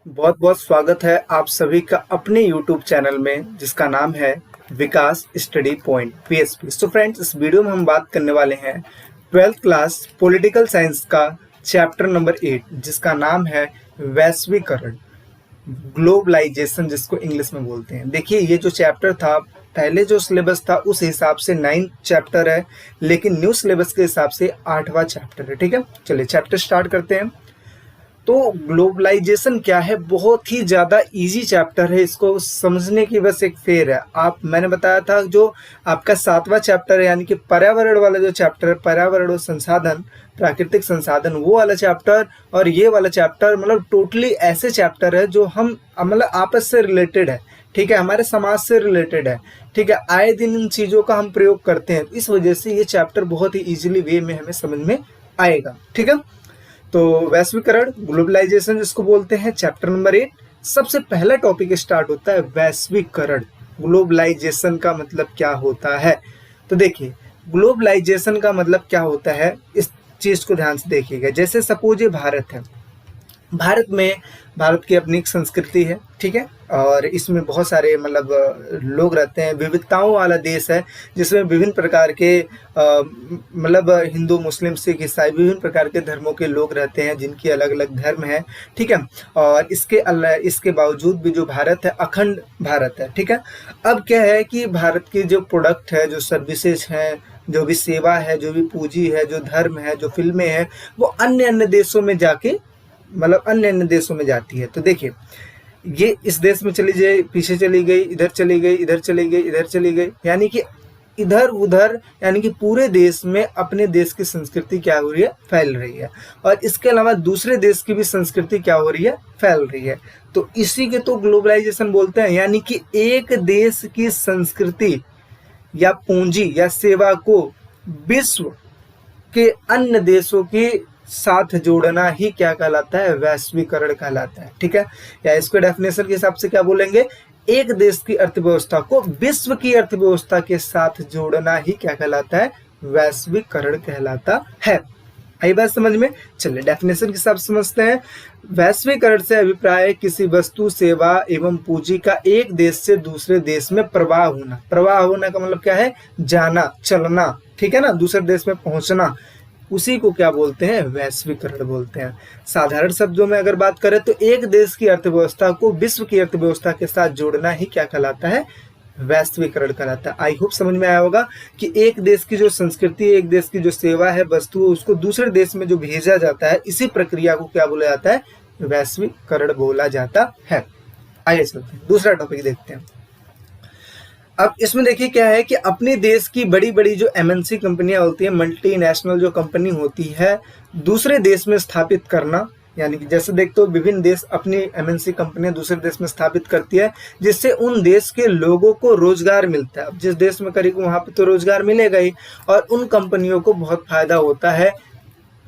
बहुत बहुत स्वागत है आप सभी का अपने YouTube चैनल में जिसका नाम है Vikas study point PSP। So friends, इस वीडियो में हम बात करने वाले हैं 12th क्लास पॉलिटिकल साइंस का चैप्टर नंबर 8 जिसका नाम है वैश्वीकरण, ग्लोबलाइजेशन जिसको इंग्लिश में बोलते हैं। देखिए, ये जो चैप्टर था, पहले जो सिलेबस था उस हिसाब से 9 चैप्टर है, लेकिन न्यू सिलेबस के हिसाब से 8वां चैप्टर है। ठीक है, चलिए चैप्टर स्टार्ट करते हैं। तो ग्लोबलाइजेशन क्या है? बहुत ही ज़्यादा इजी चैप्टर है, इसको समझने की बस एक फेर है। मैंने बताया था जो आपका 7वां चैप्टर है, यानी कि पर्यावरण वाला जो चैप्टर है, पर्यावरण और संसाधन, प्राकृतिक संसाधन, वो वाला चैप्टर और ये वाला चैप्टर मतलब टोटली ऐसे चैप्टर है जो हम मतलब आपस से रिलेटेड है। ठीक है, हमारे समाज से रिलेटेड है। ठीक है, आए दिन इन चीज़ों का हम प्रयोग करते हैं, इस वजह से ये चैप्टर बहुत ही इजीली वे में हमें समझ में आएगा। ठीक है, तो वैश्वीकरण, ग्लोबलाइजेशन जिसको बोलते हैं, चैप्टर नंबर 8। सबसे पहला टॉपिक स्टार्ट होता है वैश्वीकरण। ग्लोबलाइजेशन का मतलब क्या होता है? तो देखिए, ग्लोबलाइजेशन का मतलब क्या होता है, इस चीज को ध्यान से देखिएगा। जैसे सपोज ये भारत है, भारत की अपनी एक संस्कृति है। ठीक है, और इसमें बहुत सारे मतलब लोग रहते हैं, विविधताओं वाला देश है जिसमें विभिन्न प्रकार के मतलब हिंदू, मुस्लिम, सिख, ईसाई, विभिन्न प्रकार के धर्मों के लोग रहते हैं जिनकी अलग अलग धर्म है। ठीक है, और इसके बावजूद भी जो भारत है, अखंड भारत है। ठीक है, अब क्या है कि भारत की जो प्रोडक्ट है, जो सर्विसेज हैं, जो भी सेवा है, जो भी पूंजी है, जो धर्म है, जो फिल्में हैं, वो अन्य अन्य देशों में जाके मतलब अन्य अन्य देशों में जाती है। तो देखिए, ये इस देश में चली जाए, पीछे चली गई, इधर चली गई, इधर चली गई, इधर चली गई, यानी कि इधर उधर, यानी कि पूरे देश में अपने देश की संस्कृति क्या हो रही है, फैल रही है। और इसके अलावा दूसरे देश की भी संस्कृति क्या हो रही है, फैल रही है। तो इसी के तो ग्लोबलाइजेशन बोलते हैं, यानी कि एक देश की संस्कृति या पूंजी या सेवा को विश्व के अन्य देशों के साथ जोड़ना ही क्या कहलाता है, वैश्वीकरण कहलाता है। ठीक है, या इसको डेफिनेशन के हिसाब से क्या बोलेंगे, एक देश की अर्थव्यवस्था को विश्व की अर्थव्यवस्था के साथ जोड़ना ही क्या कहलाता है, वैश्वीकरण कहलाता है। आई बात समझ में? चलिए डेफिनेशन के हिसाब से समझते हैं। वैश्वीकरण से अभिप्राय है किसी वस्तु, सेवा एवं पूंजी का एक देश से दूसरे देश में प्रवाह होना। प्रवाह होना का मतलब क्या है, जाना, चलना। ठीक है ना, दूसरे देश में पहुंचना, उसी को क्या बोलते हैं, वैश्वीकरण बोलते हैं। साधारण शब्दों में अगर बात करें तो एक देश की अर्थव्यवस्था को विश्व की अर्थव्यवस्था के साथ जोड़ना ही क्या कहलाता है, वैश्वीकरण कहलाता है। आई होप समझ में आया होगा कि एक देश की जो संस्कृति है, एक देश की जो सेवा है, वस्तु है, उसको दूसरे देश में जो भेजा जाता है, इसी प्रक्रिया को क्या बोला जाता है, वैश्वीकरण बोला जाता है। आइए चलते हैं, दूसरा टॉपिक देखते हैं। अब इसमें देखिए क्या है कि अपने देश की बड़ी बड़ी जो MNC कंपनियां होती है, मल्टीनेशनल जो कंपनी होती है, दूसरे देश में स्थापित करना, यानी कि जैसे देखते हो विभिन्न देश अपनी MNC कंपनियां दूसरे देश में स्थापित करती है, जिससे उन देश के लोगों को रोजगार मिलता है। अब जिस देश में करेगी वहां पे तो रोजगार मिलेगा ही, और उन कंपनियों को बहुत फायदा होता है।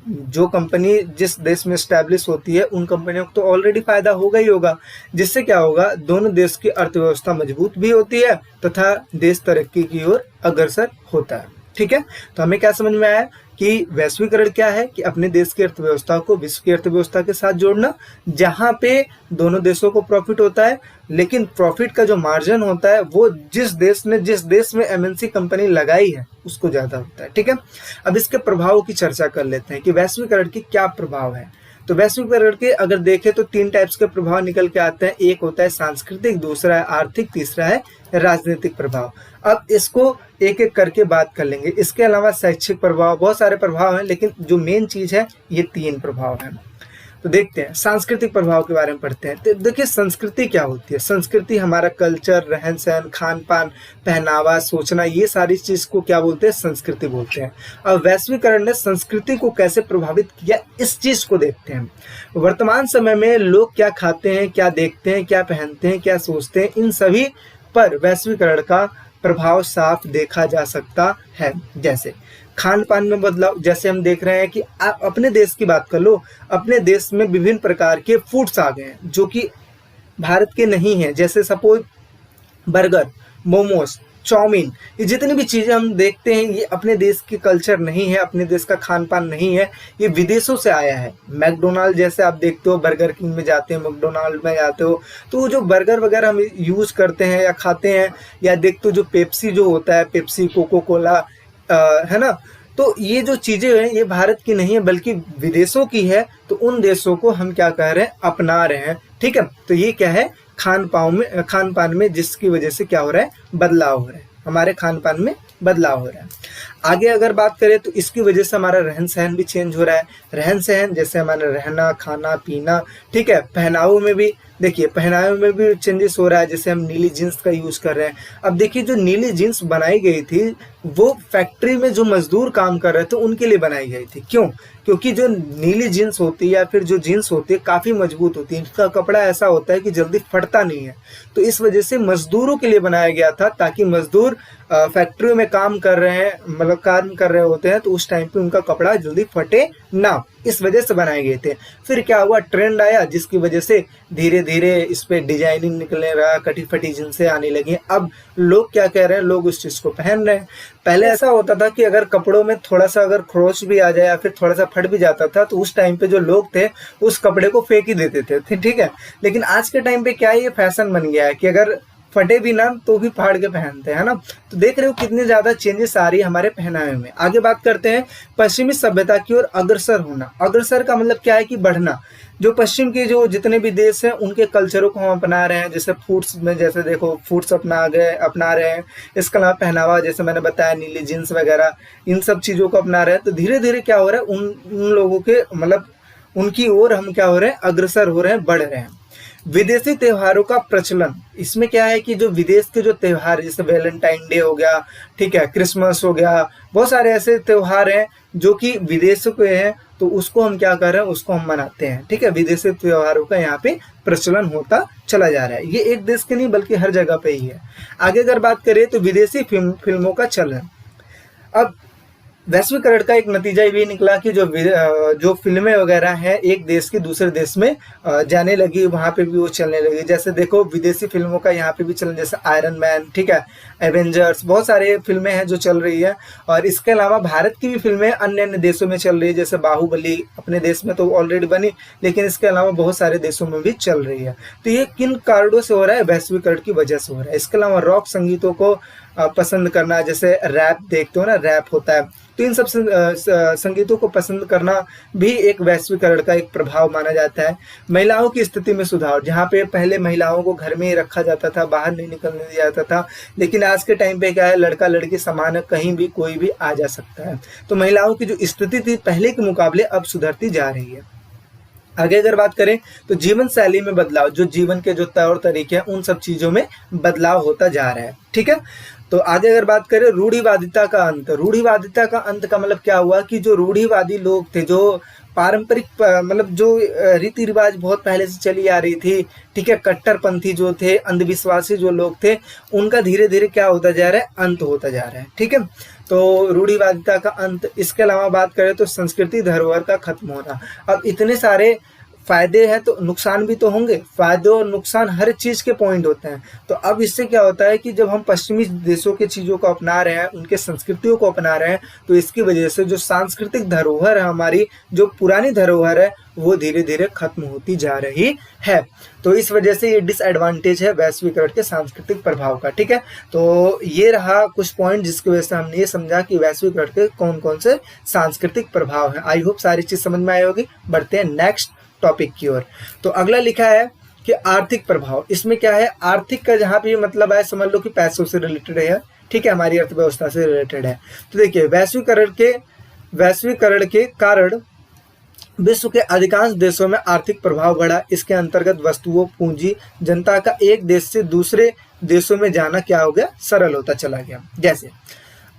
जो कंपनी जिस देश में स्टैब्लिश होती है, उन कंपनियों को तो ऑलरेडी फायदा होगा ही होगा, जिससे क्या होगा, दोनों देश की अर्थव्यवस्था मजबूत भी होती है तथा देश तरक्की की ओर अग्रसर होता है। ठीक है, तो हमें क्या समझ में आया कि वैश्वीकरण क्या है, कि अपने देश की अर्थव्यवस्था को विश्व की अर्थव्यवस्था के साथ जोड़ना, जहां पे दोनों देशों को प्रॉफिट होता है, लेकिन प्रॉफिट का जो मार्जिन होता है वो जिस देश में MNC कंपनी लगाई है उसको ज्यादा होता है। ठीक है, अब इसके प्रभावों की चर्चा कर लेते हैं कि वैश्वीकरण के क्या प्रभाव है। तो वैश्वीकरण के अगर देखें तो 3 टाइप्स के प्रभाव निकल के आते हैं। एक होता है सांस्कृतिक, दूसरा है आर्थिक, तीसरा है राजनीतिक प्रभाव। अब इसको एक एक करके बात कर लेंगे। इसके अलावा शैक्षिक प्रभाव, बहुत सारे प्रभाव हैं, लेकिन जो मेन चीज है ये 3 प्रभाव हैं। तो देखते हैं सांस्कृतिक प्रभाव के बारे में पढ़ते हैं। तो देखिए, संस्कृति क्या होती है। संस्कृति हमारा कल्चर, रहन सहन, खान पान, पहनावा, सोचना, ये सारी चीज को क्या बोलते हैं, संस्कृति बोलते हैं। अब वैश्वीकरण ने संस्कृति को कैसे प्रभावित किया, इस चीज को देखते हैं। वर्तमान समय में लोग क्या खाते हैं, क्या देखते हैं, क्या पहनते हैं, क्या सोचते हैं, इन सभी पर वैश्वीकरण का प्रभाव साफ देखा जा सकता है। जैसे खान पान में बदलाव, जैसे हम देख रहे हैं कि आप अपने देश की बात कर लो, अपने देश में विभिन्न प्रकार के फूड्स आ गए हैं जो कि भारत के नहीं हैं। जैसे सपोज बर्गर, मोमोज, चाउमीन, ये जितनी भी चीज़ें हम देखते हैं ये अपने देश की कल्चर नहीं है, अपने देश का खान पान नहीं है, ये विदेशों से आया है। मैकडोनाल्ड जैसे आप देखते हो, बर्गर किंग में जाते हो, मैकडोनाल्ड में जाते हो, तो वो जो बर्गर वगैरह हम यूज़ करते हैं या खाते हैं, या देखते हो जो पेप्सी जो होता है, पेप्सी, कोको कोला, है ना, तो ये जो चीज़ें हैं ये भारत की नहीं है बल्कि विदेशों की है। तो उन देशों को हम क्या कह रहे हैं, अपना रहे हैं। ठीक है, तो ये क्या है, खान पान में जिसकी वजह से क्या हो रहा है, बदलाव हो रहा है, हमारे खान पान में बदलाव हो रहा है। आगे अगर बात करें तो इसकी वजह से हमारा रहन सहन भी चेंज हो रहा है। रहन सहन जैसे हमारा रहना, खाना पीना, ठीक है, पहनावे में भी देखिए, पहनावे में भी चेंजेस हो रहा है। जैसे हम नीली जीन्स का यूज़ कर रहे हैं। अब देखिए, जो नीली जीन्स बनाई गई थी वो फैक्ट्री में जो मजदूर काम कर रहे थे उनके लिए बनाई गई थी। क्यों? क्योंकि जो नीली जीन्स होती है या फिर जो जीन्स होती है काफ़ी मजबूत होती है, इसका कपड़ा ऐसा होता है कि जल्दी फटता नहीं है। तो इस वजह से मजदूरों के लिए बनाया गया था, ताकि मजदूर फैक्ट्री में काम कर रहे हैं, मतलब काम कर रहे होते हैं, तो उस टाइम पे उनका कपड़ा जल्दी फटे ना, इस वजह से बनाए गए थे। फिर क्या हुआ, ट्रेंड आया जिसकी वजह से धीरे धीरे इस पे डिजाइनिंग निकलने लगा, कटी फटी जींसें आने लगी। अब लोग क्या कह रहे हैं, लोग उस चीज़ को पहन रहे हैं। पहले ऐसा होता था कि अगर कपड़ों में थोड़ा सा अगर खरोच भी आ जाए या फिर थोड़ा सा फट भी जाता था तो उस टाइम पे जो लोग थे उस कपड़े को फेंक ही देते थे, ठीक है। लेकिन आज के टाइम पे क्या है, ये फैशन बन गया है कि अगर फटे भी ना तो भी फाड़ के पहनते हैं, है ना। तो देख रहे हो कितनी ज्यादा चेंजेस आ रही है हमारे पहनावे में। आगे बात करते हैं पश्चिमी सभ्यता की ओर अग्रसर होना। अग्रसर का मतलब क्या है कि बढ़ना। जो पश्चिम के जो जितने भी देश हैं उनके कल्चरों को हम अपना रहे हैं। जैसे फूड्स में, जैसे देखो फूड्स अपना रहे हैं। इसके अलावा पहनावा, जैसे मैंने बताया नीली जींस वगैरह, इन सब चीज़ों को अपना रहे हैं। तो धीरे धीरे क्या हो रहा है, उन लोगों के मतलब उनकी ओर हम क्या हो रहे हैं, अग्रसर हो रहे हैं, बढ़ रहे हैं। विदेशी त्योहारों का प्रचलन, इसमें क्या है कि जो विदेश के जो त्योहार जैसे वैलेंटाइन डे हो गया, ठीक है, क्रिसमस हो गया, बहुत सारे ऐसे त्योहार हैं जो कि विदेशों के हैं, तो उसको हम क्या कर रहे हैं, उसको हम मनाते हैं। ठीक है, विदेशी त्योहारों का यहाँ पे प्रचलन होता चला जा रहा है। ये एक देश के नहीं बल्कि हर जगह पे ही है। आगे अगर बात करें तो विदेशी फिल्मों का चलन। अब वैश्वीकरण का एक नतीजा ये निकला कि जो फिल्में वगैरह हैं एक देश की दूसरे देश में जाने लगी, वहाँ पे भी वो चलने लगी। जैसे देखो विदेशी फिल्मों का यहाँ पे भी चलन, जैसे आयरन मैन, ठीक है, एवेंजर्स, बहुत सारे फिल्में हैं जो चल रही है। और इसके अलावा भारत की भी फिल्में अन्य अन्य देशों में चल रही है। जैसे बाहुबली अपने देश में तो ऑलरेडी बनी, लेकिन इसके अलावा बहुत सारे देशों में भी चल रही है। तो ये किन कारणों से हो रहा है, वैश्वीकरण की वजह से हो रहा है। इसके अलावा रॉक संगीतों को पसंद करना, जैसे रैप देखते हो ना, रैप होता है, तो इन सब संगीतों को पसंद करना भी एक वैश्वीकरण का एक प्रभाव माना जाता है। महिलाओं की स्थिति में सुधार, जहाँ पे पहले महिलाओं को घर में ही रखा जाता था, बाहर नहीं निकलने दिया जाता था, लेकिन आज के टाइम पे क्या है, लड़का लड़की समान है, कहीं भी कोई भी आ जा सकता है। तो महिलाओं की जो स्थिति थी पहले के मुकाबले अब सुधरती जा रही है। आगे अगर बात करें तो जीवन शैली में बदलाव, जो जीवन के जो तौर तरीके हैं उन सब चीजों में बदलाव होता जा रहा है। ठीक है, तो आगे अगर बात करें रूढ़िवादिता का अंत। रूढ़िवादिता का अंत का मतलब क्या हुआ कि जो रूढ़िवादी लोग थे, जो पारंपरिक मतलब जो रीति रिवाज बहुत पहले से चली आ रही थी, ठीक है, कट्टरपंथी जो थे, अंधविश्वासी जो लोग थे, उनका धीरे धीरे क्या होता जा रहा है, अंत होता जा रहा है। ठीक है, तो रूढ़िवादिता का अंत। इसके अलावा बात करें तो संस्कृति धरोहर का खत्म होना। अब इतने सारे फायदे हैं तो नुकसान भी तो होंगे। फायदे और नुकसान हर चीज के पॉइंट होते हैं। तो अब इससे क्या होता है कि जब हम पश्चिमी देशों के चीजों को अपना रहे हैं, उनके संस्कृतियों को अपना रहे हैं, तो इसकी वजह से जो सांस्कृतिक धरोहर है, हमारी जो पुरानी धरोहर है, वो धीरे धीरे खत्म होती जा रही है। तो इस वजह से ये डिसएडवांटेज है वैश्वीकरण के सांस्कृतिक प्रभाव का। ठीक है, तो ये रहा कुछ पॉइंट जिसकी वजह से हमने ये समझा कि वैश्वीकरण के कौन कौन से सांस्कृतिक प्रभाव हैं। आई होप सारी चीज समझ में आई होगी। बढ़ते हैं नेक्स्ट टॉपिक की ओर। तो अगला लिखा है कि आर्थिक प्रभाव। इसमें क्या है, आर्थिक का जहां पे मतलब है, समझ लो कि पैसों से रिलेटेड है, ठीक है, हमारी अर्थव्यवस्था से रिलेटेड है। तो देखिए, वैश्वीकरण के कारण विश्व के अधिकांश देशों में आर्थिक प्रभाव बढ़ा। इसके अंतर्गत वस्तुओं, पूंजी, जनता का एक देश से दूसरे देशों में जाना क्या हो गया, सरल होता चला गया। जैसे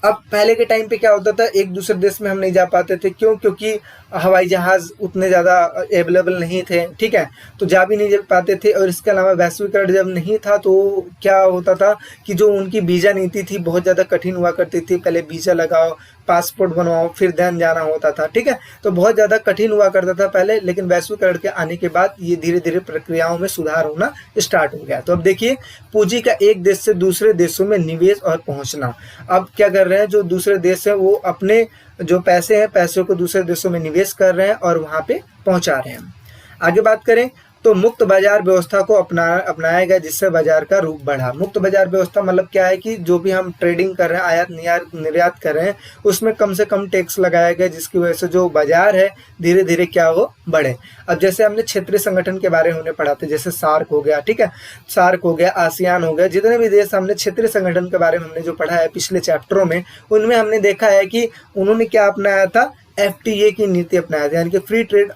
अब पहले के टाइम पे क्या होता था, एक दूसरे देश में हम नहीं जा पाते थे। क्यों? क्योंकि हवाई जहाज उतने ज़्यादा अवेलेबल नहीं थे, ठीक है, तो जा भी नहीं जा पाते थे। और इसके अलावा वैश्वीकरण जब नहीं था तो क्या होता था कि जो उनकी वीज़ा नीति थी बहुत ज़्यादा कठिन हुआ करती थी। पहले वीज़ा लगाओ, पासपोर्ट बनवाओ फिर देन जाना होता था, ठीक है। तो बहुत ज़्यादा कठिन हुआ करता था पहले, लेकिन वैश्वीकरण के आने के बाद ये धीरे धीरे प्रक्रियाओं में सुधार होना स्टार्ट हो गया। तो अब देखिए पूंजी का एक देश से दूसरे देशों में निवेश और पहुंचना। अब क्या कर रहे हैं, जो दूसरे देश है वो अपने जो पैसे हैं पैसों को दूसरे देशों में निवेश कर रहे हैं और वहां पे पहुंचा रहे हैं। आगे बात करें तो मुक्त बाजार व्यवस्था को अपनाया गया, जिससे बाजार का रूप बढ़ा। मुक्त बाजार व्यवस्था मतलब क्या है कि जो भी हम ट्रेडिंग कर रहे हैं, आयात निर्यात कर रहे हैं, उसमें कम से कम टैक्स लगाया गया, जिसकी वजह से जो बाजार है धीरे धीरे क्या हो बढ़े। अब जैसे हमने क्षेत्रीय संगठन के बारे में हमने पढ़ा था, जैसे सार्क हो गया, ठीक है, सार्क हो गया, आसियान हो गया, जितने भी देश हमने क्षेत्रीय संगठन के बारे में हमने जो पढ़ा है पिछले चैप्टरों में, उनमें हमने देखा है कि उन्होंने क्या अपनाया था, FTA की नीति अपनाया था, यानी कि फ्री ट्रेड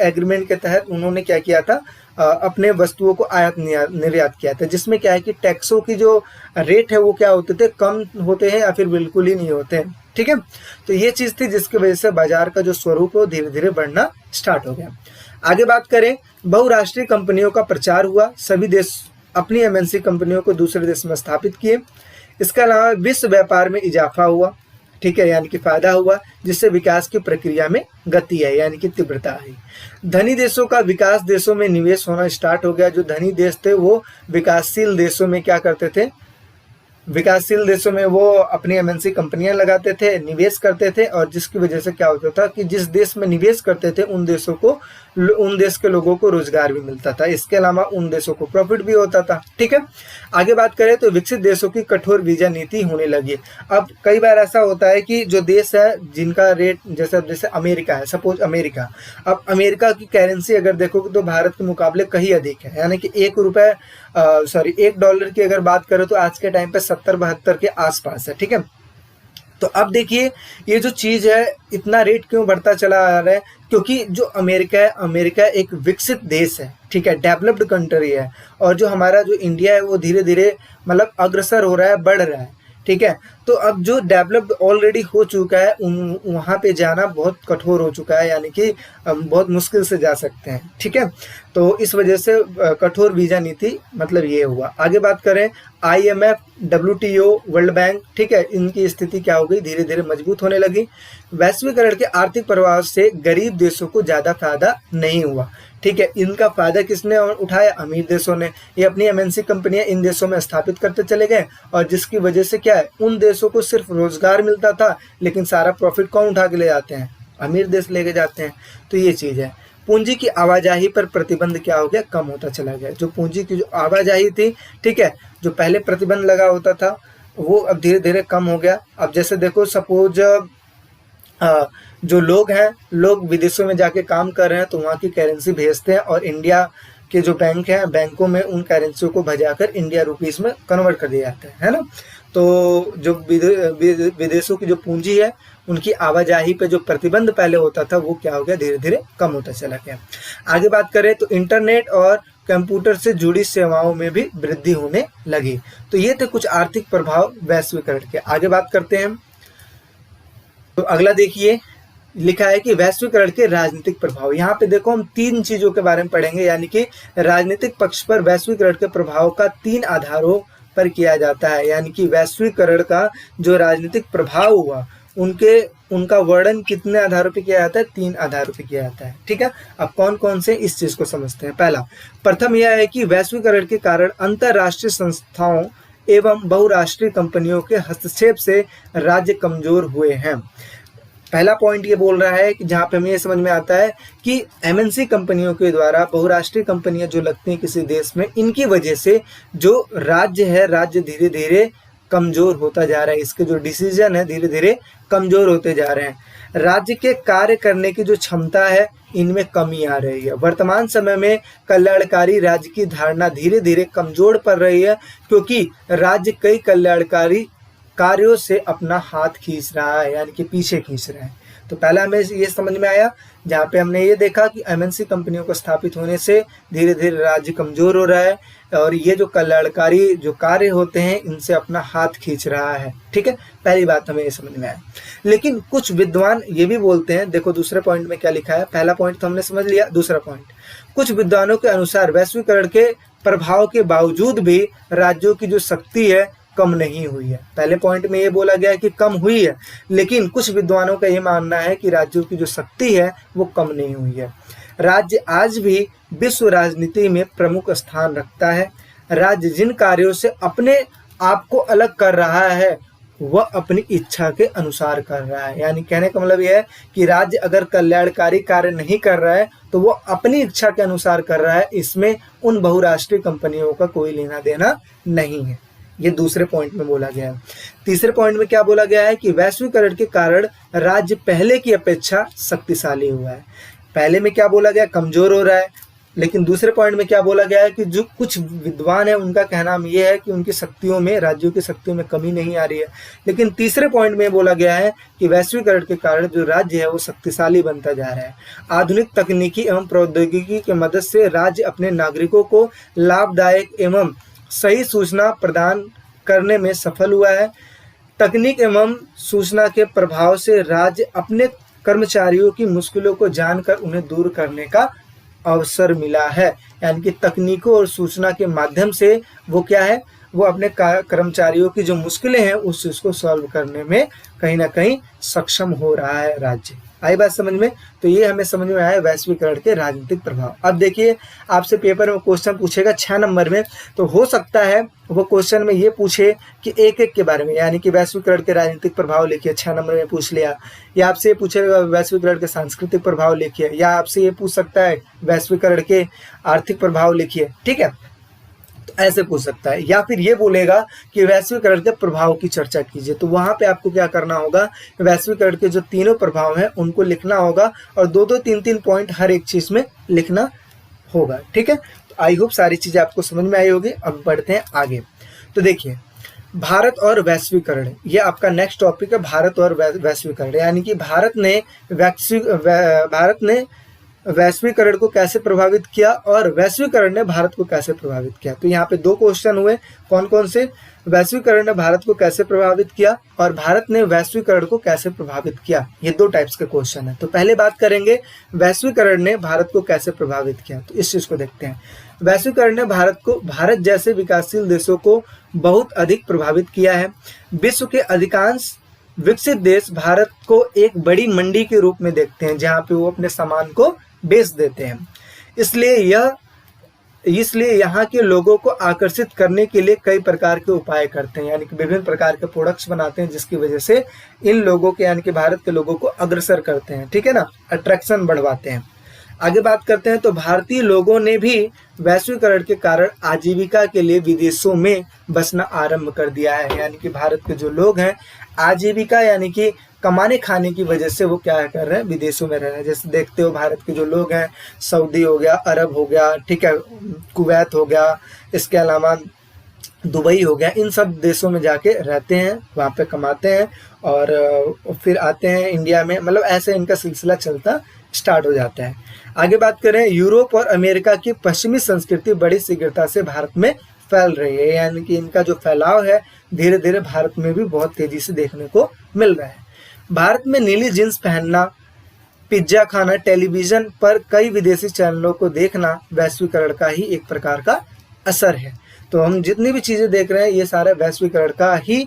एग्रीमेंट के तहत उन्होंने क्या किया था, अपने वस्तुओं को आयात निर्यात किया था, जिसमें क्या है कि टैक्सों की जो रेट है वो क्या होते थे, कम होते हैं या फिर बिल्कुल ही नहीं होते हैं, ठीक है। तो ये चीज़ थी जिसकी वजह से बाजार का जो स्वरूप है वो धीरे धीरे बढ़ना स्टार्ट हो गया। आगे बात करें, बहुराष्ट्रीय कंपनियों का प्रचार हुआ, सभी देश अपनी MNC कंपनियों को दूसरे देश में स्थापित किए। इसके अलावा विश्व व्यापार में इजाफा हुआ, ठीक है, यानी कि फायदा हुआ, जिससे विकास की प्रक्रिया में गति आई, यानी कि तीव्रता आई। धनी देशों का विकास देशों में निवेश होना स्टार्ट हो गया। जो धनी देश थे वो विकासशील देशों में क्या करते थे, विकासशील देशों में वो अपनी MNC कंपनियां लगाते थे, निवेश करते थे, और जिसकी वजह से क्या होता था कि जिस देश में निवेश करते थे उन देश के लोगों को रोजगार भी मिलता था। इसके अलावा उन देशों को प्रॉफिट भी होता था, ठीक है। आगे बात करें तो विकसित देशों की कठोर वीजा नीति होने लगी। अब कई बार ऐसा होता है कि जो देश है जिनका रेट जैसे अमेरिका है, सपोज अमेरिका, अब अमेरिका की करेंसी अगर देखोगे तो भारत के मुकाबले कहीं अधिक है, यानी कि $1 की अगर बात करें तो आज के टाइम पे 70-72 के आसपास है, ठीक है। तो अब देखिए ये जो चीज है इतना रेट क्यों बढ़ता चला आ रहा है, क्योंकि जो अमेरिका एक विकसित देश है, ठीक है, डेवलप्ड कंट्री है, और जो हमारा जो इंडिया है वो धीरे धीरे मतलब अग्रसर हो रहा है, बढ़ रहा है, ठीक है। तो अब जो डेवलप्ड ऑलरेडी हो चुका है वहाँ पे जाना बहुत कठोर हो चुका है, यानी कि बहुत मुश्किल से जा सकते हैं, ठीक है। तो इस वजह से कठोर वीजा नीति मतलब ये हुआ। आगे बात करें IMF, WTO, वर्ल्ड बैंक, ठीक है, इनकी स्थिति क्या हो गई, धीरे धीरे मजबूत होने लगी। वैश्वीकरण के आर्थिक प्रभाव से गरीब देशों को ज्यादा फायदा नहीं हुआ, ठीक है। इनका फायदा किसने उठाया, अमीर देशों ने। ये अपनी MNC कंपनियां इन देशों में स्थापित करते चले गए, और जिसकी वजह से क्या है, उन देशों को सिर्फ रोजगार मिलता था, लेकिन सारा प्रॉफिट कौन उठा के ले जाते हैं, अमीर देश लेके जाते हैं। तो ये चीज है। पूंजी की आवाजाही पर प्रतिबंध क्या हो गया, कम होता चला गया। जो पूंजी की जो आवाजाही थी, ठीक है, जो पहले प्रतिबंध लगा होता था वो अब धीरे धीरे कम हो गया। अब जैसे देखो सपोज जो लोग हैं, लोग विदेशों में जाके काम कर रहे हैं तो वहाँ की करेंसी भेजते हैं, और इंडिया के जो बैंक हैं बैंकों में उन करेंसियों को भजाकर इंडिया रुपीस में कन्वर्ट कर दिया जाता है ना। तो जो विदेशों की जो पूंजी है उनकी आवाजाही पे जो प्रतिबंध पहले होता था वो क्या हो गया, धीरे धीरे कम होता चला गया। आगे बात करें तो इंटरनेट और कंप्यूटर से जुड़ी सेवाओं में भी वृद्धि होने लगी। तो ये थे कुछ आर्थिक प्रभाव वैश्वीकरण के। आगे बात करते हैं तो अगला देखिए लिखा है कि वैश्वीकरण के राजनीतिक प्रभाव। यहाँ पे देखो हम 3 चीजों के बारे में पढ़ेंगे, यानी कि राजनीतिक पक्ष पर वैश्वीकरण के प्रभाव का 3 आधारों पर किया जाता है। यानी कि वैश्वीकरण का जो राजनीतिक प्रभाव हुआ उनका वर्णन कितने आधारों पे किया जाता है, 3 आधारों पे किया जाता है, ठीक है। अब कौन कौन से इस चीज को समझते हैं। प्रथम यह है कि वैश्वीकरण के कारण अंतरराष्ट्रीय संस्थाओं एवं बहुराष्ट्रीय कंपनियों के हस्तक्षेप से राज्य कमजोर हुए हैं। पहला पॉइंट ये बोल रहा है कि जहाँ पे हमें ये समझ में आता है कि MNC कंपनियों के द्वारा बहुराष्ट्रीय कंपनियां जो लगती हैं किसी देश में, इनकी वजह से जो राज्य है, राज्य धीरे धीरे कमजोर होता जा रहा है। इसके जो डिसीजन है धीरे धीरे कमजोर होते जा रहे हैं। राज्य के कार्य करने की जो क्षमता है इनमें कमी आ रही है। वर्तमान समय में कल्याणकारी राज्य की धारणा धीरे धीरे कमजोर पड़ रही है, क्योंकि राज्य कई कल्याणकारी कार्यों से अपना हाथ खींच रहा है, यानी कि पीछे खींच रहा है। तो पहला हमें ये समझ में आया जहाँ पे हमने ये देखा कि MNC कंपनियों को स्थापित होने से धीरे धीरे राज्य कमजोर हो रहा है, और ये जो कल्याणकारी जो कार्य होते हैं इनसे अपना हाथ खींच रहा है, ठीक है। पहली बात हमें ये समझ में आया। लेकिन कुछ विद्वान ये भी बोलते हैं, देखो दूसरे पॉइंट में क्या लिखा है, पहला पॉइंट तो हमने समझ लिया, दूसरा पॉइंट, कुछ विद्वानों के अनुसार वैश्वीकरण के प्रभाव के बावजूद भी राज्यों की जो शक्ति है कम नहीं हुई है। पहले पॉइंट में ये बोला गया है कि कम हुई है, लेकिन कुछ विद्वानों का ये मानना है कि राज्यों की जो शक्ति है वो कम नहीं हुई है। राज्य आज भी विश्व राजनीति में प्रमुख स्थान रखता है। राज्य जिन कार्यों से अपने आप को अलग कर रहा है वह अपनी इच्छा के अनुसार कर रहा है। यानी कहने का मतलब यह है कि राज्य अगर कल्याणकारी कार्य नहीं कर रहा है तो वो अपनी इच्छा के अनुसार कर रहा है, इसमें उन बहुराष्ट्रीय कंपनियों का कोई लेना देना नहीं है। ये दूसरे पॉइंट में बोला गया है। तीसरे पॉइंट में क्या बोला गया है कि वैश्वीकरण के कारण राज्य पहले की अपेक्षा शक्तिशाली हुआ है। पहले में क्या बोला गया, कमजोर हो रहा है, लेकिन दूसरे पॉइंट में क्या बोला गया है कि जो कुछ विद्वान है उनका कहना ये है कि उनकी शक्तियों में, राज्यों की शक्तियों में कमी नहीं आ रही है। लेकिन तीसरे पॉइंट में बोला गया है कि वैश्वीकरण के कारण जो राज्य है वो शक्तिशाली बनता जा रहा है। आधुनिक तकनीकी एवं प्रौद्योगिकी की मदद से राज्य अपने नागरिकों को लाभदायक एवं सही सूचना प्रदान करने में सफल हुआ है। तकनीक एवं सूचना के प्रभाव से राज्य अपने कर्मचारियों की मुश्किलों को जानकर उन्हें दूर करने का अवसर मिला है। यानी कि तकनीकों और सूचना के माध्यम से वो क्या है, वो अपने कर्मचारियों की जो मुश्किलें हैं उस चीज को सॉल्व करने में कहीं ना कहीं सक्षम हो रहा है राज्य। आई बात समझ में? तो ये हमें समझ में आया वैश्वीकरण के राजनीतिक प्रभाव। अब देखिए आपसे पेपर में क्वेश्चन पूछेगा 6 नंबर में, तो हो सकता है वो क्वेश्चन में ये पूछे कि एक एक के बारे में, यानी कि वैश्वीकरण के राजनीतिक प्रभाव लिखिए, 6 नंबर में पूछ लिया। या आपसे ये पूछेगा वैश्वीकरण के सांस्कृतिक प्रभाव लिखिए, या आपसे ये पूछ सकता है वैश्वीकरण के आर्थिक प्रभाव लिखिए, ठीक है, तो ऐसे पूछ सकता है। या फिर ये बोलेगा कि वैश्वीकरण के प्रभाव की चर्चा कीजिए, तो वहां पे आपको क्या करना होगा, वैश्वीकरण के जो तीनों प्रभाव हैं उनको लिखना होगा और 2-2, 3-3 पॉइंट हर एक चीज में लिखना होगा, ठीक है। तो आई होप सारी चीजें आपको समझ में आई होगी। अब बढ़ते हैं आगे। तो देखिए भारत और वैश्वीकरण, ये आपका नेक्स्ट टॉपिक है, भारत और वैश्वीकरण। यानी कि भारत ने वैश्वीकरण को कैसे प्रभावित किया और वैश्वीकरण ने भारत को कैसे प्रभावित किया। तो यहाँ पे 2 क्वेश्चन हुए, कौन कौन से, वैश्वीकरण ने भारत को कैसे प्रभावित किया और भारत ने वैश्वीकरण को कैसे प्रभावित किया। ये 2 टाइप्स के क्वेश्चन है। तो पहले बात करेंगे वैश्वीकरण ने भारत को कैसे प्रभावित किया, तो इस चीज को देखते हैं। वैश्वीकरण ने भारत जैसे विकासशील देशों को बहुत अधिक प्रभावित किया है। विश्व के अधिकांश विकसित देश भारत को एक बड़ी मंडी के रूप में देखते हैं जहां पे वो अपने सामान को बेच देते हैं। इसलिए यहाँ के लोगों को आकर्षित करने के लिए कई प्रकार के उपाय करते हैं, यानी कि विभिन्न प्रकार के प्रोडक्ट्स बनाते हैं जिसकी वजह से इन लोगों के, यानी कि भारत के लोगों को अग्रसर करते हैं, ठीक है ना, अट्रैक्शन बढ़वाते हैं। आगे बात करते हैं तो भारतीय लोगों ने भी वैश्वीकरण के कारण आजीविका के लिए विदेशों में बसना आरंभ कर दिया है। यानी कि भारत के जो लोग हैं आजीविका यानी कि कमाने खाने की वजह से वो क्या कर रहे हैं, विदेशों में रह रहे हैं। जैसे देखते हो भारत के जो लोग हैं, सऊदी हो गया, अरब हो गया, ठीक है, कुवैत हो गया, इसके अलावा दुबई हो गया, इन सब देशों में जाके रहते हैं, वहाँ पे कमाते हैं और फिर आते हैं इंडिया में, मतलब ऐसे इनका सिलसिला चलता स्टार्ट हो जाता है। आगे बात करें, यूरोप और अमेरिका की पश्चिमी संस्कृति बड़ी शीघ्रता से भारत में फैल रही है। यानी कि इनका जो फैलाव है धीरे धीरे भारत में भी बहुत तेजी से देखने को मिल रहा है। भारत में नीली जींस पहनना, पिज्जा खाना, टेलीविजन पर कई विदेशी चैनलों को देखना वैश्वीकरण का ही एक प्रकार का असर है। तो हम जितनी भी चीजें देख रहे हैं ये सारा वैश्वीकरण का ही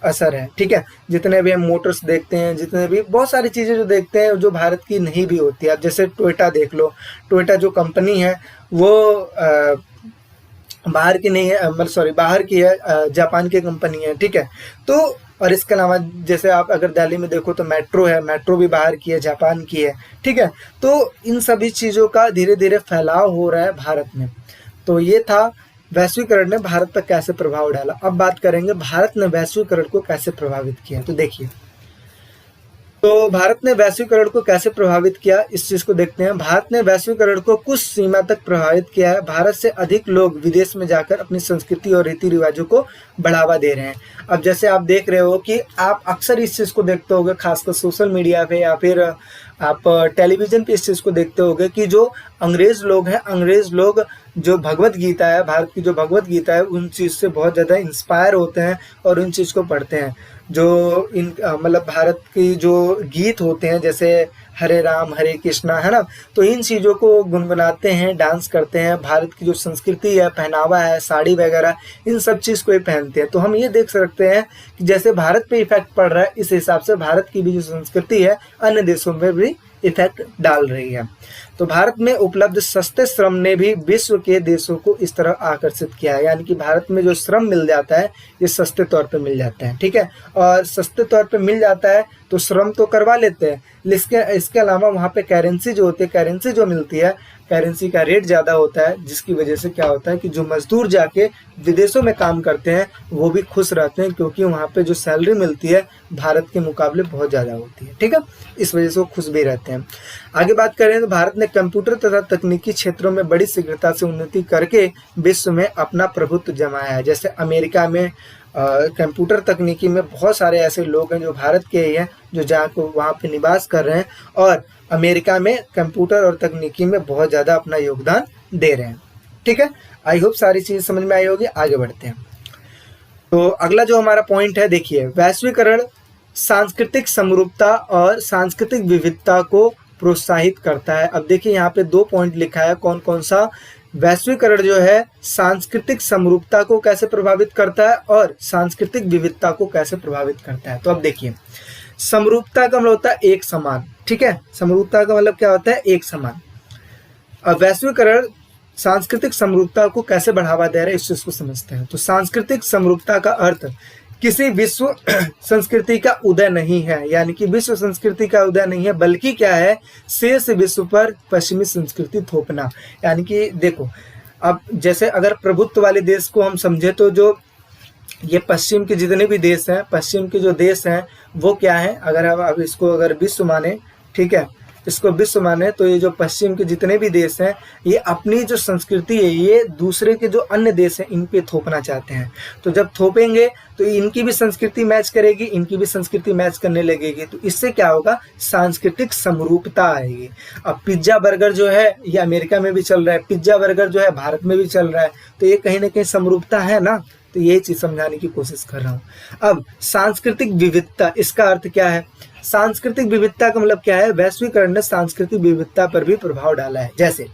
असर है, ठीक है। जितने भी हम मोटर्स देखते हैं, जितने भी बहुत सारी चीजें जो देखते हैं जो भारत की नहीं भी होती है। अब जैसे टोयोटा देख लो, टोयोटा जो कंपनी है वो बाहर की नहीं है, मतलब सॉरी बाहर की है, जापान की कंपनी है, ठीक है। तो और इसके अलावा जैसे आप अगर दिल्ली में देखो तो मेट्रो है, मेट्रो भी बाहर की है, जापान की है, ठीक है। तो इन सभी चीज़ों का धीरे धीरे फैलाव हो रहा है भारत में। तो ये था वैश्वीकरण ने भारत पर कैसे प्रभाव डाला। अब बात करेंगे भारत ने वैश्वीकरण को कैसे प्रभावित किया। तो देखिए, तो भारत ने वैश्वीकरण को कैसे प्रभावित किया, इस चीज को देखते हैं। भारत ने वैश्वीकरण को कुछ सीमा तक प्रभावित किया है। भारत से अधिक लोग विदेश में जाकर अपनी संस्कृति और रीति रिवाजों को बढ़ावा दे रहे हैं। अब जैसे आप देख रहे हो कि आप अक्सर इस चीज को देखते होगे, खासकर सोशल मीडिया पे या फिर आप टेलीविजन पे इस चीज को देखते होगे कि जो अंग्रेज लोग हैं, अंग्रेज लोग जो भगवत गीता है, भारत की जो भगवत गीता है, उन चीज से बहुत ज्यादा इंस्पायर होते हैं और उन चीज को पढ़ते हैं। जो इन मतलब भारत की जो गीत होते हैं जैसे हरे राम हरे कृष्णा, है ना, तो इन चीज़ों को गुनगुनाते हैं, डांस करते हैं। भारत की जो संस्कृति है, पहनावा है, साड़ी वगैरह, इन सब चीज़ को ये पहनते हैं। तो हम ये देख सकते हैं कि जैसे भारत पे इफेक्ट पड़ रहा है, इस हिसाब से भारत की भी जो संस्कृति है अन्य देशों में भी इफेक्ट डाल रही है। तो भारत में उपलब्ध सस्ते श्रम ने भी विश्व के देशों को इस तरह आकर्षित किया है, यानी कि भारत में जो श्रम मिल जाता है ये सस्ते तौर पे मिल जाता है, ठीक है। और सस्ते तौर पे मिल जाता है तो श्रम तो करवा लेते हैं, इसके अलावा वहाँ पे करेंसी जो होती है, करेंसी जो मिलती है, करेंसी का रेट ज़्यादा होता है, जिसकी वजह से क्या होता है कि जो मजदूर जाके विदेशों में काम करते हैं वो भी खुश रहते हैं, क्योंकि वहाँ पे जो सैलरी मिलती है भारत के मुकाबले बहुत ज़्यादा होती है, ठीक है। इस वजह से वो खुश भी रहते हैं। आगे बात करें तो भारत ने कंप्यूटर तथा तकनीकी क्षेत्रों में बड़ी शीघ्रता से उन्नति करके विश्व में अपना प्रभुत्व जमाया है। जैसे अमेरिका में कंप्यूटर तकनीकी में बहुत सारे ऐसे लोग हैं जो भारत के ही हैं, जो जाकर वहाँ पे निवास कर रहे हैं और अमेरिका में कंप्यूटर और तकनीकी में बहुत ज़्यादा अपना योगदान दे रहे हैं, ठीक है। आई होप सारी चीज़ समझ में आई होगी। आगे बढ़ते हैं। तो अगला जो हमारा पॉइंट है, देखिए, वैश्वीकरण सांस्कृतिक समरूपता और सांस्कृतिक विविधता को प्रोत्साहित करता है। अब देखिए यहाँ पे 2 पॉइंट लिखा है, कौन कौन सा। वैश्वीकरण जो है सांस्कृतिक समरूपता को कैसे प्रभावित करता है और सांस्कृतिक विविधता को कैसे प्रभावित करता है। तो अब देखिए, समरूपता का मतलब होता है एक समान, ठीक है। समरूपता का मतलब क्या होता है, एक समान। अब वैश्वीकरण सांस्कृतिक समरूपता को कैसे बढ़ावा दे रहा है, इस चीज को समझते हैं। तो सांस्कृतिक समरूपता का अर्थ किसी विश्व संस्कृति का उदय नहीं है, यानी कि विश्व संस्कृति का उदय नहीं है, बल्कि क्या है, शेष विश्व पर पश्चिमी संस्कृति थोपना। यानी कि देखो, अब जैसे अगर प्रभुत्व वाले देश को हम समझे तो जो ये पश्चिम के जितने भी देश हैं, पश्चिम के जो देश हैं वो क्या है, अगर हम अब इसको अगर विश्व माने, ठीक है, इसको विश्व माने, तो ये जो पश्चिम के जितने भी देश हैं ये अपनी जो संस्कृति है ये दूसरे के जो अन्य देश हैं इन पे थोपना चाहते हैं। तो जब थोपेंगे तो इनकी भी संस्कृति मैच करेगी, इनकी भी संस्कृति मैच करने लगेगी, तो इससे क्या होगा, सांस्कृतिक समरूपता आएगी। अब पिज्जा बर्गर जो है ये अमेरिका में भी चल रहा है, पिज्जा बर्गर जो है भारत में भी चल रहा है, तो ये कहीं ना कहीं समरूपता है ना। तो ये चीज समझाने की कोशिश कर रहा हूँ। अब सांस्कृतिक विविधता, इसका अर्थ क्या है, सांस्कृतिक विविधता का मतलब क्या है, वैश्वीकरण ने सांस्कृतिक विविधता पर भी प्रभाव डाला है। जैसे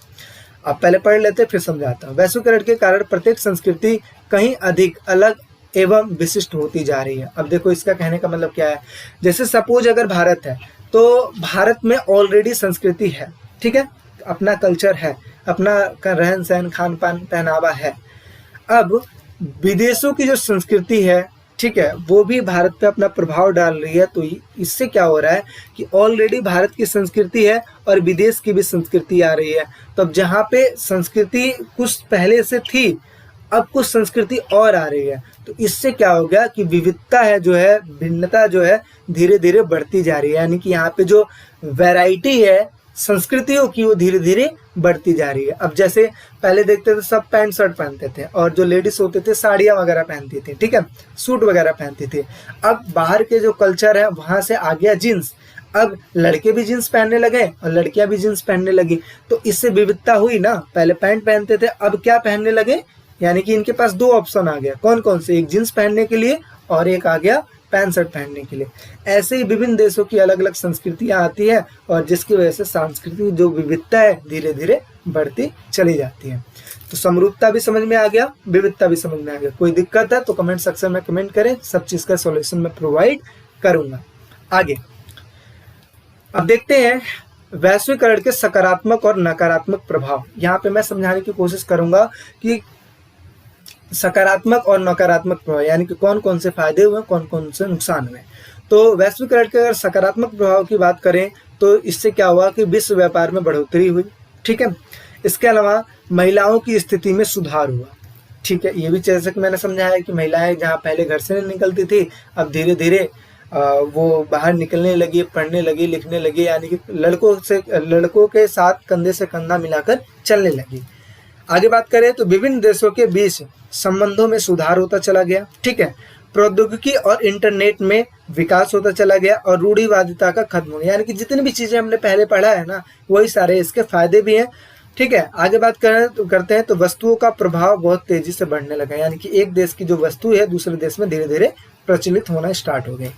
अब पहले पढ़ लेते फिर समझाता हूँ। वैश्वीकरण के कारण प्रत्येक संस्कृति कहीं अधिक अलग एवं विशिष्ट होती जा रही है। अब देखो इसका कहने का मतलब क्या है, जैसे सपोज अगर भारत है तो भारत में ऑलरेडी संस्कृति है, ठीक है, अपना कल्चर है, अपना रहन सहन, खान पान, पहनावा है। अब विदेशों की जो संस्कृति है, ठीक है, वो भी भारत पे अपना प्रभाव डाल रही है। तो इससे क्या हो रहा है कि ऑलरेडी भारत की संस्कृति है और विदेश की भी संस्कृति आ रही है। तो अब जहाँ पे संस्कृति कुछ पहले से थी, अब कुछ संस्कृति और आ रही है, तो इससे क्या हो गया कि विविधता है जो है, भिन्नता जो है धीरे धीरे बढ़ती जा रही है। यानी कि यहाँ पे जो वैरायटी है संस्कृतियों की वो धीरे धीरे बढ़ती जा रही है। अब जैसे पहले देखते थे सब पैंट शर्ट पहनते थे और जो लेडीज होते थे साड़ियाँ वगैरह पहनती थी, ठीक है, सूट वगैरह पहनती थी। अब बाहर के जो कल्चर है वहाँ से आ गया जीन्स, अब लड़के भी जीन्स पहनने लगे और लड़कियां भी जीन्स पहनने लगी, तो इससे विविधता हुई ना। पहले पैंट पहनते थे, अब क्या पहनने लगे, यानी कि इनके पास 2 ऑप्शन आ गया, कौन कौन से, एक जीन्स पहनने के लिए और एक आ गया पैंट शर्ट पहनने के लिए। ऐसे ही विभिन्न देशों की अलग अलग संस्कृतियां आती है और जिसकी वजह से सांस्कृतिक जो विविधता है धीरे धीरे बढ़ती चली जाती है। तो समरूपता भी समझ में आ गया, विविधता भी समझ में आ गया। कोई दिक्कत है तो कमेंट सेक्शन में कमेंट करें, सब चीज का सॉल्यूशन मैं प्रोवाइड करूंगा। आगे अब देखते हैं वैश्वीकरण के सकारात्मक और नकारात्मक प्रभाव। यहाँ पे मैं समझाने की कोशिश करूंगा कि सकारात्मक और नकारात्मक प्रभाव यानी कि कौन कौन से फायदे हुए, कौन कौन से नुकसान हुए। तो वैश्वीकरण के अगर सकारात्मक प्रभाव की बात करें तो इससे क्या हुआ कि विश्व व्यापार में बढ़ोतरी हुई, ठीक है। इसके अलावा महिलाओं की स्थिति में सुधार हुआ, ठीक है। ये भी जैसे कि मैंने समझाया कि महिलाएं जहाँ पहले घर से नहीं निकलती थी, अब धीरे धीरे वो बाहर निकलने लगी, पढ़ने लगी, लिखने लगी, यानी कि लड़कों के साथ कंधे से कंधा मिलाकर चलने लगी। आगे बात करें तो विभिन्न देशों के बीच संबंधों में सुधार होता चला गया, ठीक है। प्रौद्योगिकी और इंटरनेट में विकास होता चला गया और रूढ़िवादिता का खत्म हो गया, यानी कि जितनी भी चीजें हमने पहले पढ़ा है ना वही सारे इसके फायदे भी हैं, ठीक है। आगे बात करते हैं तो वस्तुओं का प्रभाव बहुत तेजी से बढ़ने लगा, यानी कि एक देश की जो वस्तु है दूसरे देश में धीरे धीरे प्रचलित होना स्टार्ट हो गए।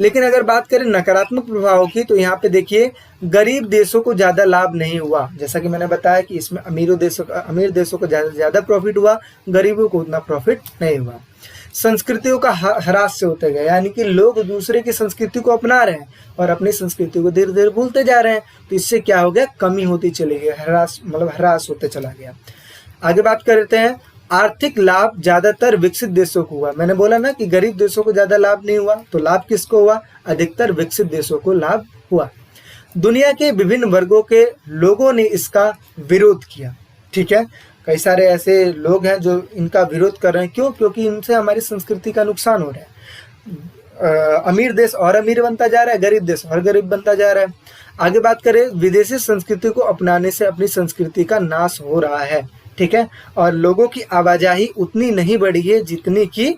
लेकिन अगर बात करें नकारात्मक प्रभाव की, तो यहाँ पे देखिए गरीब देशों को ज़्यादा लाभ नहीं हुआ। जैसा कि मैंने बताया कि इसमें अमीर देशों को ज़्यादा प्रॉफिट हुआ, गरीबों को उतना प्रॉफिट नहीं हुआ। संस्कृतियों का ह्रास से होते गए, यानी कि लोग दूसरे की संस्कृति को अपना रहे हैं और अपनी संस्कृति को धीरे धीरे भूलते जा रहे हैं। तो इससे क्या हो गया, कमी होती चली गई, ह्रास होते चला गया। आगे बात करते हैं, आर्थिक लाभ ज्यादातर विकसित देशों को हुआ। मैंने बोला ना कि गरीब देशों को ज्यादा लाभ नहीं हुआ, तो लाभ किसको हुआ, अधिकतर विकसित देशों को लाभ हुआ। दुनिया के विभिन्न वर्गों के लोगों ने इसका विरोध किया। ठीक है, कई सारे ऐसे लोग हैं जो इनका विरोध कर रहे हैं। क्यों? क्योंकि इनसे हमारी संस्कृति का नुकसान हो रहा है। अमीर देश और अमीर बनता जा रहा है, गरीब देश और गरीब बनता जा रहा है। आगे बात करें, विदेशी संस्कृति को अपनाने से अपनी संस्कृति का नाश हो रहा है। ठीक है, और लोगों की आवाजाही उतनी नहीं बढ़ी है जितनी कि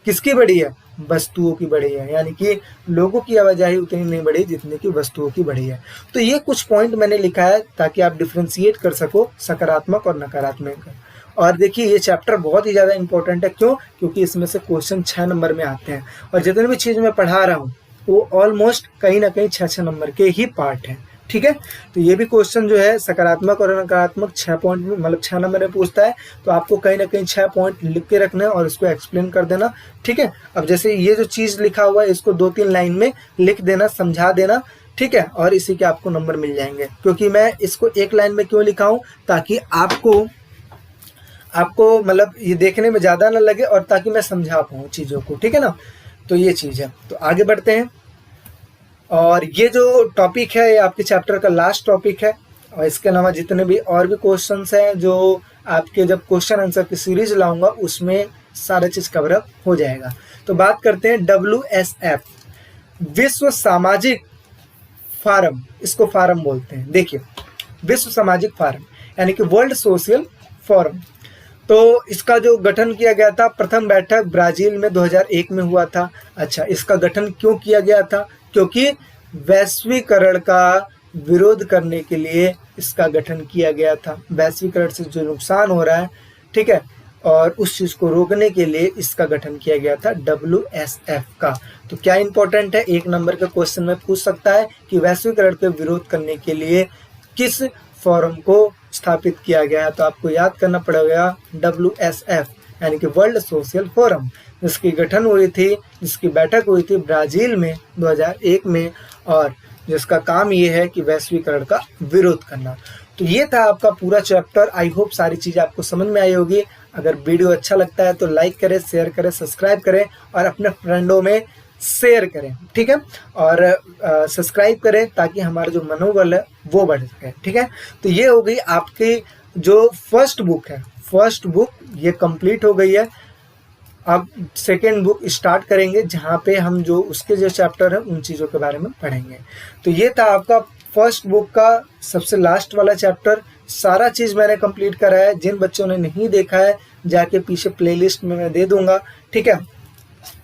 किसकी बढ़ी है, वस्तुओं की बढ़ी है। यानी कि लोगों की आवाजाही उतनी नहीं बढ़ी जितनी कि वस्तुओं की बढ़ी है। तो ये कुछ पॉइंट मैंने लिखा है ताकि आप डिफ्रेंशिएट कर सको सकारात्मक और नकारात्मक। और देखिए ये चैप्टर बहुत ही ज़्यादा इंपॉर्टेंट है। क्यों? क्योंकि इसमें से क्वेश्चन 6 नंबर में आते हैं और जितने भी चीज़ मैं पढ़ा रहा हूँ वो ऑलमोस्ट कहीं ना कहीं 6 नंबर के ही पार्ट हैं। ठीक है, तो ये भी क्वेश्चन जो है सकारात्मक और नकारात्मक 6 पॉइंट में, मतलब 6 नंबर में पूछता है। तो आपको कहीं ना कहीं 6 पॉइंट लिख के रखना है और इसको एक्सप्लेन कर देना। ठीक है, अब जैसे ये जो चीज़ लिखा हुआ है इसको 2-3 लाइन में लिख देना, समझा देना। ठीक है, और इसी के आपको नंबर मिल जाएंगे। क्योंकि मैं इसको 1 लाइन में क्यों लिखा हूँ, ताकि आपको मतलब ये देखने में ज़्यादा ना लगे और ताकि मैं समझा पाऊँ चीज़ों को। ठीक है ना, तो ये चीज़ है। तो आगे बढ़ते हैं, और ये जो टॉपिक है ये आपके चैप्टर का लास्ट टॉपिक है। और इसके अलावा जितने भी और भी क्वेश्चंस हैं जो आपके जब क्वेश्चन आंसर की सीरीज लाऊंगा उसमें सारा चीज़ कवर अप हो जाएगा। तो बात करते हैं WSF, विश्व सामाजिक फारम, इसको फारम बोलते हैं। देखिए विश्व सामाजिक फारम यानी कि वर्ल्ड सोशल फोरम। तो इसका जो गठन किया गया था, प्रथम बैठक ब्राजील में 2001 में हुआ था। अच्छा, इसका गठन क्यों किया गया था? क्योंकि वैश्वीकरण का विरोध करने के लिए इसका गठन किया गया था। वैश्वीकरण से जो नुकसान हो रहा है, ठीक है, और उस चीज़ को रोकने के लिए इसका गठन किया गया था WSF का। तो क्या इंपॉर्टेंट है, 1 नंबर के क्वेश्चन में पूछ सकता है कि वैश्वीकरण के विरोध करने के लिए किस फोरम को स्थापित किया गया है। तो आपको याद करना पड़ेगा WSF यानी कि वर्ल्ड सोशल फोरम, जिसकी गठन हुई थी, जिसकी बैठक हुई थी ब्राज़ील में 2001 में, और जिसका काम ये है कि वैश्वीकरण का विरोध करना। तो ये था आपका पूरा चैप्टर। आई होप सारी चीज़ें आपको समझ में आई होगी। अगर वीडियो अच्छा लगता है तो लाइक करें, शेयर करें, सब्सक्राइब करें और अपने फ्रेंडों में शेयर करें। ठीक है, और सब्सक्राइब करें ताकि हमारा जो मनोबल है वो बढ़ सके। ठीक है, तो ये हो गई आपकी जो फर्स्ट बुक है, फर्स्ट बुक ये कंप्लीट हो गई है। अब सेकेंड बुक स्टार्ट करेंगे जहाँ पे हम जो उसके जो चैप्टर हैं उन चीज़ों के बारे में पढ़ेंगे। तो ये था आपका फर्स्ट बुक का सबसे लास्ट वाला चैप्टर। सारा चीज़ मैंने कंप्लीट करा है। जिन बच्चों ने नहीं देखा है जाके पीछे प्लेलिस्ट में मैं दे दूंगा। ठीक है,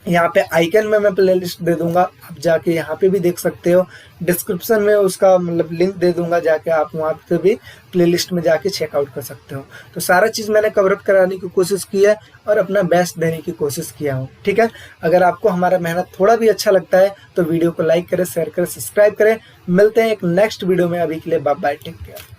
यहाँ पे आइकन में मैं प्लेलिस्ट दे दूंगा, आप जाके यहाँ पे भी देख सकते हो। डिस्क्रिप्शन में उसका मतलब लिंक दे दूंगा, जाके आप वहाँ पे भी प्लेलिस्ट में जाके चेकआउट कर सकते हो। तो सारा चीज़ मैंने कवर कराने की कोशिश की है और अपना बेस्ट देने की कोशिश किया हूँ। ठीक है, अगर आपको हमारा मेहनत थोड़ा भी अच्छा लगता है तो वीडियो को लाइक करें, शेयर करें, सब्सक्राइब करें। मिलते हैं एक नेक्स्ट वीडियो में। अभी के लिए बाय बाय, टेक केयर।